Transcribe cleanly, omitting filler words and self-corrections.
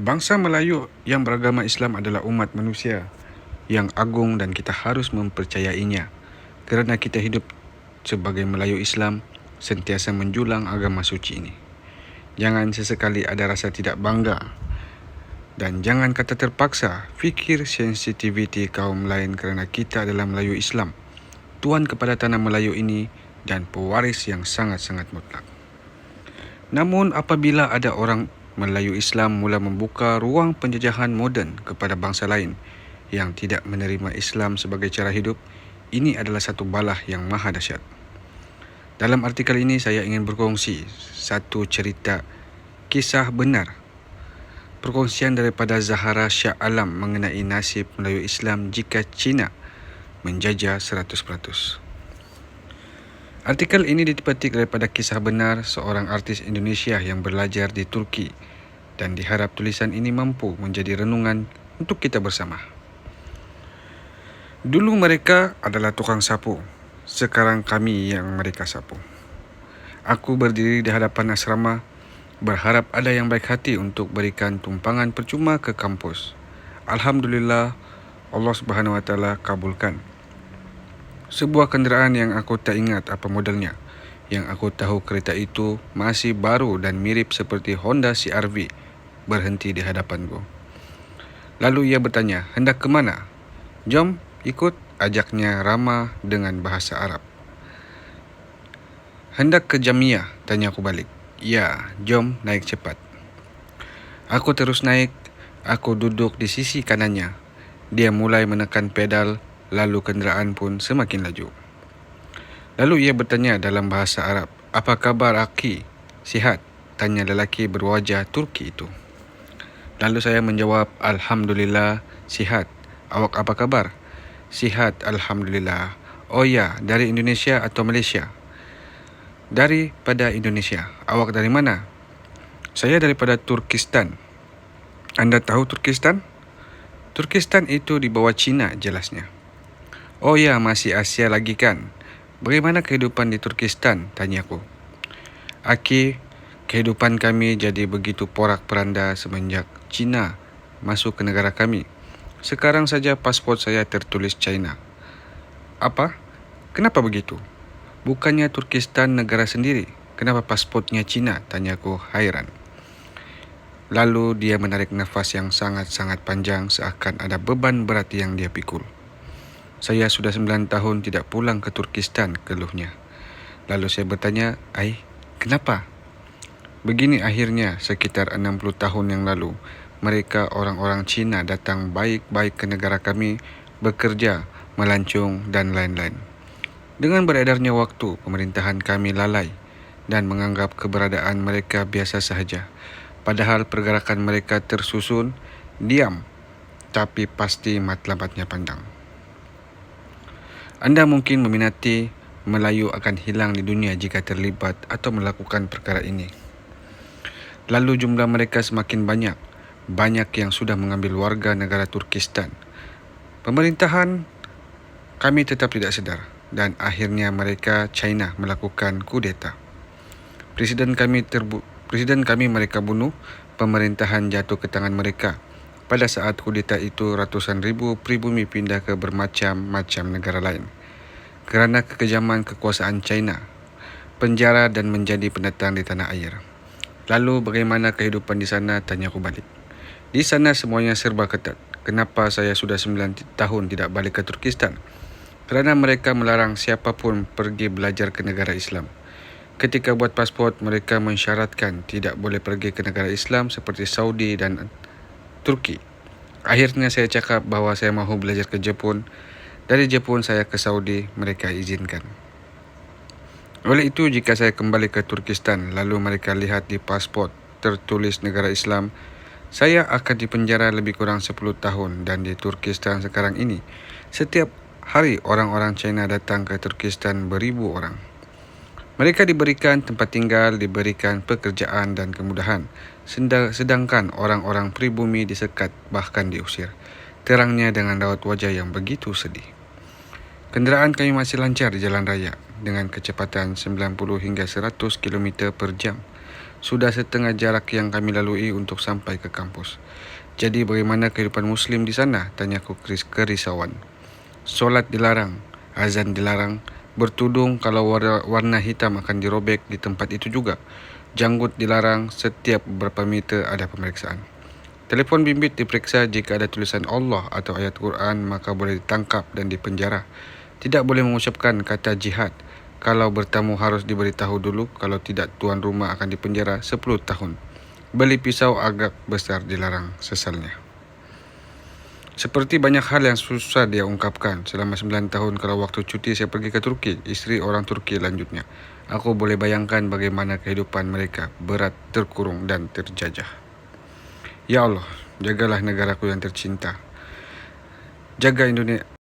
Bangsa Melayu yang beragama Islam adalah umat manusia yang agung dan kita harus mempercayainya. Kerana kita hidup sebagai Melayu Islam, sentiasa menjulang agama suci ini. Jangan sesekali ada rasa tidak bangga dan jangan kata terpaksa fikir sensitiviti kaum lain kerana kita adalah Melayu Islam, tuan kepada tanah Melayu ini dan pewaris yang sangat-sangat mutlak. Namun apabila ada orang Melayu Islam mula membuka ruang penjajahan moden kepada bangsa lain yang tidak menerima Islam sebagai cara hidup, ini adalah satu balah yang maha dahsyat. Dalam artikel ini saya ingin berkongsi satu cerita kisah benar, perkongsian daripada Zahara Shah Alam mengenai nasib Melayu Islam jika Cina menjajah 100%. Artikel ini dipetik daripada kisah benar seorang artis Indonesia yang belajar di Turki dan diharap tulisan ini mampu menjadi renungan untuk kita bersama. Dulu mereka adalah tukang sapu, sekarang kami yang mereka sapu. Aku berdiri di hadapan asrama, berharap ada yang baik hati untuk berikan tumpangan percuma ke kampus. Alhamdulillah, Allah Subhanahu Wa Taala kabulkan. Sebuah kenderaan yang aku tak ingat apa modelnya. Yang aku tahu kereta itu masih baru dan mirip seperti Honda CR-V berhenti di hadapanku. Lalu ia bertanya, hendak ke mana? Jom ikut, ajaknya Rama dengan bahasa Arab. Hendak ke Jamia, tanya aku balik. Ya, jom naik cepat. Aku terus naik, aku duduk di sisi kanannya. Dia mulai menekan pedal, lalu kenderaan pun semakin laju. Lalu ia bertanya dalam bahasa Arab, apa kabar Aki? Sihat? Tanya lelaki berwajah Turki itu. Lalu saya menjawab, Alhamdulillah, sihat. Awak apa kabar? Sihat, Alhamdulillah. Oh ya, dari Indonesia atau Malaysia? Daripada Indonesia. Awak dari mana? Saya daripada Turkistan. Anda tahu Turkistan? Turkistan itu di bawah Cina, jelasnya. Oh ya, masih Asia lagi kan? Bagaimana kehidupan di Turkistan? Tanyaku. Aki, kehidupan kami jadi begitu porak-peranda semenjak Cina masuk ke negara kami. Sekarang saja pasport saya tertulis China. Apa? Kenapa begitu? Bukannya Turkistan negara sendiri? Kenapa pasportnya Cina? Tanyaku hairan. Lalu dia menarik nafas yang sangat-sangat panjang seakan ada beban berat yang dia pikul. Saya sudah 9 tahun tidak pulang ke Turkistan, keluhnya. Lalu saya bertanya, kenapa? Begini akhirnya, sekitar 60 tahun yang lalu, mereka orang-orang Cina datang baik-baik ke negara kami, bekerja, melancong dan lain-lain. Dengan beredarnya waktu, pemerintahan kami lalai dan menganggap keberadaan mereka biasa sahaja. Padahal pergerakan mereka tersusun, diam, tapi pasti matlamatnya pandang. Anda mungkin meminati Melayu akan hilang di dunia jika terlibat atau melakukan perkara ini. Lalu jumlah mereka semakin banyak. Banyak yang sudah mengambil warga negara Turkistan. Pemerintahan kami tetap tidak sedar dan akhirnya mereka China melakukan kudeta. Presiden kami mereka bunuh, pemerintahan jatuh ke tangan mereka. Pada saat kudeta itu, ratusan ribu pribumi pindah ke bermacam-macam negara lain. Kerana kekejaman kekuasaan China, penjara dan menjadi pendatang di tanah air. Lalu bagaimana kehidupan di sana? Tanyaku balik. Di sana semuanya serba ketat. Kenapa saya sudah 9 tahun tidak balik ke Turkistan? Kerana mereka melarang siapapun pergi belajar ke negara Islam. Ketika buat pasport, mereka mensyaratkan tidak boleh pergi ke negara Islam seperti Saudi dan Turki. Akhirnya saya cakap bahawa saya mahu belajar ke Jepun. Dari Jepun saya ke Saudi, mereka izinkan. Oleh itu, jika saya kembali ke Turkistan, lalu mereka lihat di pasport tertulis negara Islam, saya akan dipenjara lebih kurang 10 tahun. Dan di Turkistan sekarang ini, setiap hari orang-orang China datang ke Turkistan beribu orang. Mereka diberikan tempat tinggal, diberikan pekerjaan dan kemudahan, sedangkan orang-orang pribumi disekat bahkan diusir. Terangnya dengan raut wajah yang begitu sedih. Kenderaan kami masih lancar di jalan raya dengan kecepatan 90 hingga 100 km per jam. Sudah setengah jarak yang kami lalui untuk sampai ke kampus. Jadi bagaimana kehidupan Muslim di sana? Tanyaku kerisauan. Solat dilarang, azan dilarang, bertudung kalau warna hitam akan dirobek di tempat itu juga. Janggut dilarang, setiap beberapa meter ada pemeriksaan. Telefon bimbit diperiksa, jika ada tulisan Allah atau ayat Quran maka boleh ditangkap dan dipenjara. Tidak boleh mengucapkan kata jihad. Kalau bertamu harus diberitahu dulu, kalau tidak tuan rumah akan dipenjara 10 tahun. Beli pisau agak besar dilarang, sesalnya. Seperti banyak hal yang susah dia ungkapkan. Selama 9 tahun kalau waktu cuti saya pergi ke Turki, isteri orang Turki lanjutnya. Aku boleh bayangkan bagaimana kehidupan mereka, berat, terkurung dan terjajah. Ya Allah, jagalah negaraku yang tercinta. Jaga Indonesia.